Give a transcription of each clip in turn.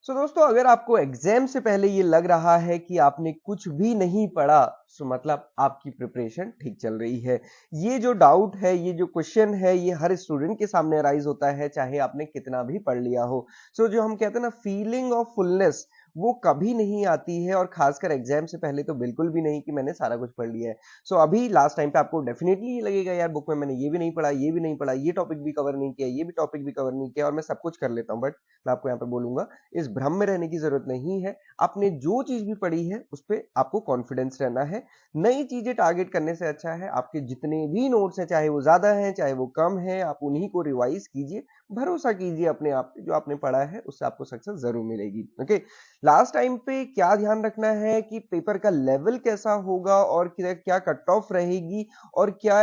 दोस्तों, अगर आपको एग्जाम से पहले ये लग रहा है कि आपने कुछ भी नहीं पढ़ा, मतलब आपकी प्रिपरेशन ठीक चल रही है। ये जो डाउट है, ये जो क्वेश्चन है, ये हर स्टूडेंट के सामने अराइज होता है, चाहे आपने कितना भी पढ़ लिया हो। जो हम कहते हैं ना, फीलिंग ऑफ फुलनेस, वो कभी नहीं आती है, और खासकर एग्जाम से पहले तो बिल्कुल भी नहीं कि मैंने सारा कुछ पढ़ लिया है। अभी लास्ट टाइम पे आपको डेफिनेटली ये लगेगा, यार बुक में मैंने ये भी नहीं पढ़ा, ये भी नहीं पढ़ा, ये टॉपिक भी कवर नहीं किया, ये भी टॉपिक भी कवर नहीं किया, और मैं सब कुछ कर लेता हूँ। बट मैं आपको यहाँ पे बोलूंगा, इस भ्रम में रहने की जरूरत नहीं है। आपने जो चीज भी पढ़ी है उस पर आपको कॉन्फिडेंस रहना है। नई चीजें टारगेट करने से अच्छा है आपके जितने भी नोट्स हैं, चाहे वो ज्यादा हैं चाहे वो कम है, आप उन्हीं को रिवाइज कीजिए। भरोसा कीजिए अपने आप पे, जो आपने पढ़ा है उससे आपको सक्सेस जरूर मिलेगी। ओके, लास्ट टाइम पे क्या ध्यान रखना है कि पेपर का लेवल कैसा होगा, और क्या कट ऑफ रहेगी, और क्या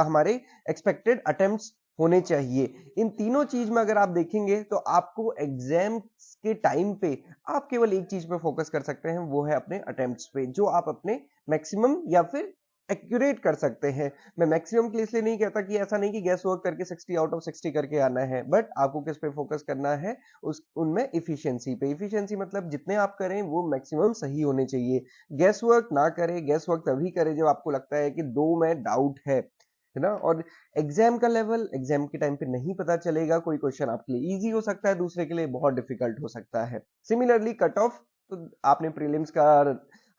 हमारे एक्सपेक्टेड अटेम्प्ट्स होने चाहिए। इन तीनों चीज में अगर आप देखेंगे तो आपको एग्जाम के टाइम पे आप केवल एक चीज पे फोकस कर सकते हैं, वो है अपने अटेम्प्ट्स पे, जो आप अपने मैक्सिमम या फिर एक्यूरेट कर सकते हैं। मैं मैक्सिमम के लिए इसलिए नहीं कहता कि ऐसा नहीं कि गैस वर्क करके 60 आउट ऑफ 60 करके आना है, बट आपको किस पे फोकस करना है, उस उनमें इफिशियंसी पे। इफिशियंसी मतलब जितने आप करें वो मैक्सिमम सही होने चाहिए। गैस वर्क ना करें, गैस वर्क तभी करें जब आपको लगता है कि दो में डाउट है ना। और एग्जाम का लेवल एग्जाम के टाइम पे नहीं पता चलेगा। कोई क्वेश्चन आपके लिए इजी हो सकता है, दूसरे के लिए बहुत डिफिकल्ट हो सकता है। सिमिलरली कट ऑफ, तो आपने प्रीलिम्स का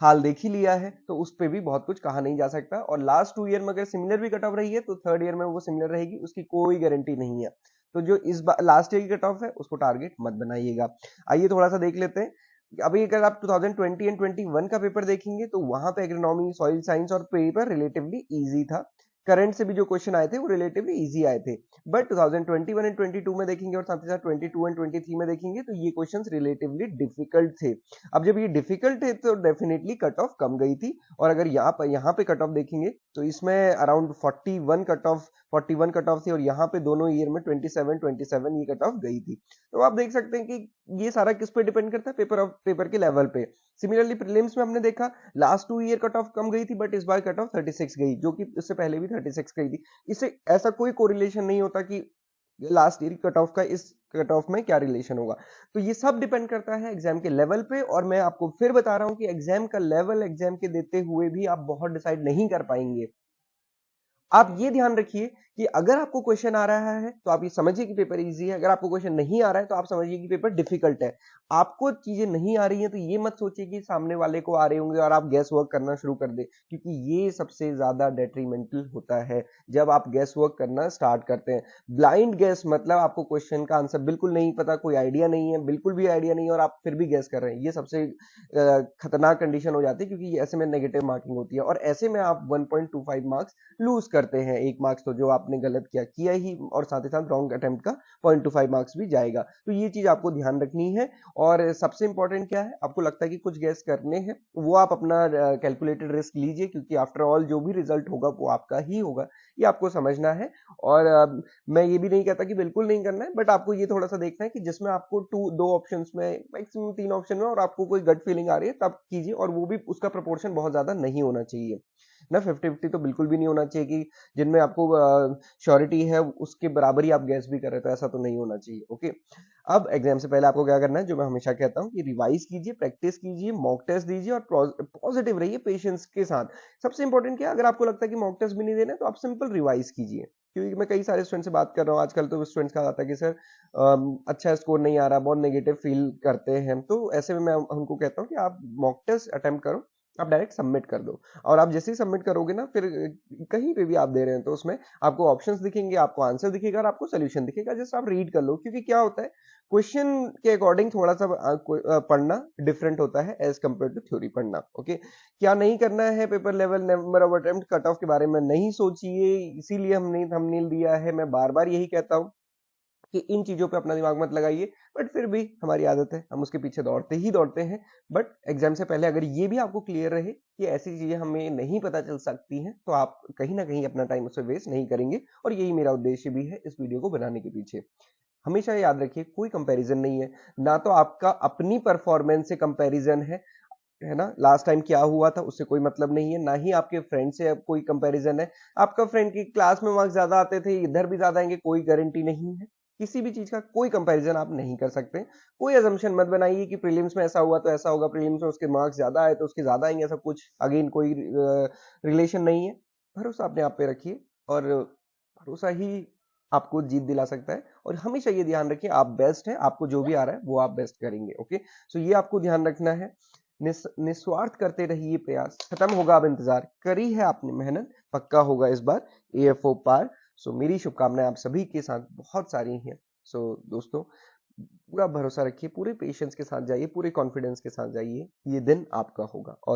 हाल देख ही लिया है, तो उस पे भी बहुत कुछ कहा नहीं जा सकता। और लास्ट 2 ईयर में अगर सिमिलर भी कट ऑफ रही है तो थर्ड ईयर में वो सिमिलर रहेगी, उसकी कोई गारंटी नहीं है। तो जो इस बार लास्ट ईयर की कट ऑफ है उसको टारगेट मत बनाइएगा। आइए थोड़ा सा देख लेते हैं। अभी अगर आप 2020 एंड 21 का पेपर देखेंगे तो वहां पे एग्रोनॉमी, सॉइल साइंस और पेपर रिलेटिवली इजी था। करंट से भी जो क्वेश्चन आए थे वो रिलेटिवली इजी आए थे। बट 2021 एंड 22 में देखेंगे और साथ ही साथ 22 एंड 23 में देखेंगे तो ये क्वेश्चंस रिलेटिवली डिफिकल्ट थे। अब जब ये डिफिकल्ट थे तो डेफिनेटली कट ऑफ कम गई थी। और अगर यहाँ पे कट ऑफ देखेंगे तो इसमें अराउंड 41 कट ऑफ थी, और यहाँ पे दोनों ईयर में 27 ये कट ऑफ गई थी। तो आप देख सकते हैं कि ये सारा किस पे डिपेंड करता है, पेपर के लेवल पे। सिमिलरली प्रीलिम्स में हमने देखा लास्ट 2 ईयर कट ऑफ कम गई थी, बट इस बार कट ऑफ 36 गई, जो कि इससे पहले भी 36 गई थी। इससे ऐसा कोई कोरिलेशन नहीं होता कि लास्ट ईयर कट ऑफ का इस कट ऑफ में क्या रिलेशन होगा। तो ये सब डिपेंड करता है एग्जाम के लेवल पे। और मैं आपको फिर बता रहा हूं कि एग्जाम का लेवल एग्जाम के देते हुए भी आप बहुत डिसाइड नहीं कर पाएंगे। आप ये ध्यान रखिए कि अगर आपको क्वेश्चन आ रहा है तो आप ये समझिए कि पेपर इजी है, अगर आपको क्वेश्चन नहीं आ रहा है तो आप समझिए कि पेपर डिफिकल्ट है। आपको चीजें नहीं आ रही हैं तो ये मत सोचिए कि सामने वाले को आ रहे होंगे और आप गैस वर्क करना शुरू कर दे, क्योंकि ये सबसे ज्यादा डेट्रीमेंटल होता है जब आप गैस वर्क करना स्टार्ट करते हैं। ब्लाइंड गैस मतलब आपको क्वेश्चन का आंसर बिल्कुल नहीं पता, कोई आइडिया नहीं है, बिल्कुल भी आइडिया नहीं है, और आप फिर भी गैस कर रहे हैं। ये सबसे खतरनाक कंडीशन हो जाती है, क्योंकि ऐसे में नेगेटिव मार्किंग होती है, और ऐसे में आप 1.25 मार्क्स लूज करते हैं। एक मार्क्स तो जो आपने गलत किया ही, और साथ ही साथ रॉन्ग अटेम्प्ट का 0.25 मार्क्स भी जाएगा। तो ये चीज आपको ध्यान रखनी है। और सबसे इंपॉर्टेंट क्या है, आपको लगता है कि कुछ गैस करने हैं, वो आप अपना कैलकुलेटेड रिस्क लीजिए, क्योंकि आफ्टर ऑल जो भी रिजल्ट होगा वो आपका ही होगा, ये आपको समझना है। और मैं ये भी नहीं कहता कि बिल्कुल नहीं करना है, बट आपको ये थोड़ा सा देखना है कि जिसमें आपको दो ऑप्शंस में, मैक्सिमम 3 ऑप्शन में, और आपको कोई गट फीलिंग आ रही है तब कीजिए, और वो भी उसका प्रोपोर्शन बहुत ज्यादा नहीं होना चाहिए ना। 50-50 तो बिल्कुल भी नहीं होना चाहिए कि जिनमें आपको श्योरिटी है उसके बराबर ही आप गैस भी कर रहे हो, तो ऐसा तो नहीं होना चाहिए। ओके, अब एग्जाम से पहले आपको क्या करना है, जो मैं हमेशा कहता हूं कि रिवाइज कीजिए, प्रैक्टिस कीजिए, मॉक टेस्ट दीजिए, और पॉजिटिव रहिए पेशेंस के साथ। सबसे इंपॉर्टेंट क्या है, अगर आपको लगता है कि मॉक टेस्ट भी नहीं देना है तो आप सिंपल रिवाइज कीजिए। क्योंकि मैं कई सारे स्टूडेंट से बात कर रहा हूँ आजकल, तो स्टूडेंट्स का आता है कि सर अच्छा स्कोर नहीं आ रहा, बहुत नेगेटिव फील करते हैं। तो ऐसे में मैं उनको कहता हूँ कि आप मॉक टेस्ट अटेम्प्ट करो, आप डायरेक्ट सबमिट कर दो। और आप जैसे ही सबमिट करोगे ना, फिर कहीं पे भी आप दे रहे हैं तो उसमें आपको ऑप्शंस दिखेंगे, आपको आंसर दिखेगा, और आपको सोल्यूशन दिखेगा। जस्ट आप रीड कर लो, क्योंकि क्या होता है, क्वेश्चन के अकॉर्डिंग थोड़ा सा पढ़ना डिफरेंट होता है एज कंपेयर टू थ्योरी पढ़ना। ओके, क्या नहीं करना है, paper level, number of attempt, cut off के बारे में नहीं सोचिए, इसीलिए हमने थंबनेल दिया है। मैं बार बार यही कहता हूँ कि इन चीजों पे अपना दिमाग मत लगाइए, बट फिर भी हमारी आदत है, हम उसके पीछे दौड़ते ही दौड़ते हैं। बट एग्जाम से पहले अगर ये भी आपको क्लियर रहे कि ऐसी चीजें हमें नहीं पता चल सकती हैं, तो आप कहीं ना कहीं अपना टाइम उससे वेस्ट नहीं करेंगे। और यही मेरा उद्देश्य भी है इस वीडियो को बनाने के पीछे। हमेशा याद रखिए, कोई कंपैरिजन नहीं है, ना तो आपका अपनी परफॉर्मेंस से कंपैरिजन है ना। लास्ट टाइम क्या हुआ था उससे कोई मतलब नहीं है, ना ही आपके फ्रेंड से अब कोई कंपैरिजन है। आपका फ्रेंड की क्लास में मार्क्स ज्यादा आते थे, इधर भी ज्यादा आएंगे, कोई गारंटी नहीं है। किसी भी चीज का कोई कंपैरिजन आप नहीं कर सकते। कोई अजम्पशन मत बनाइए कि प्रीलिम्स में ऐसा हुआ तो ऐसा होगा, प्रीलिम्स में उसके मार्क्स ज्यादा आए तो उसके ज्यादा आएंगे, ऐसा कुछ अगेन कोई रिलेशन नहीं है। भरोसा अपने आप पे रखिए और भरोसा ही आपको जीत दिला सकता है। और हमेशा ये ध्यान रखिए आप बेस्ट हैं, आपको जो भी आ रहा है वो आप बेस्ट करेंगे। ओके, सो ये आपको ध्यान रखना है। निस्वार्थ करते रहिए प्रयास, खत्म होगा अब इंतजार, करी है आपने मेहनत, पक्का होगा इस बार एएफओ पार। सो मेरी शुभकामनाएं आप सभी के साथ बहुत सारी हैं। सो दोस्तों, पूरा भरोसा रखिए, पूरे पेशेंस के साथ जाइए, पूरे कॉन्फिडेंस के साथ जाइए, ये दिन आपका होगा। और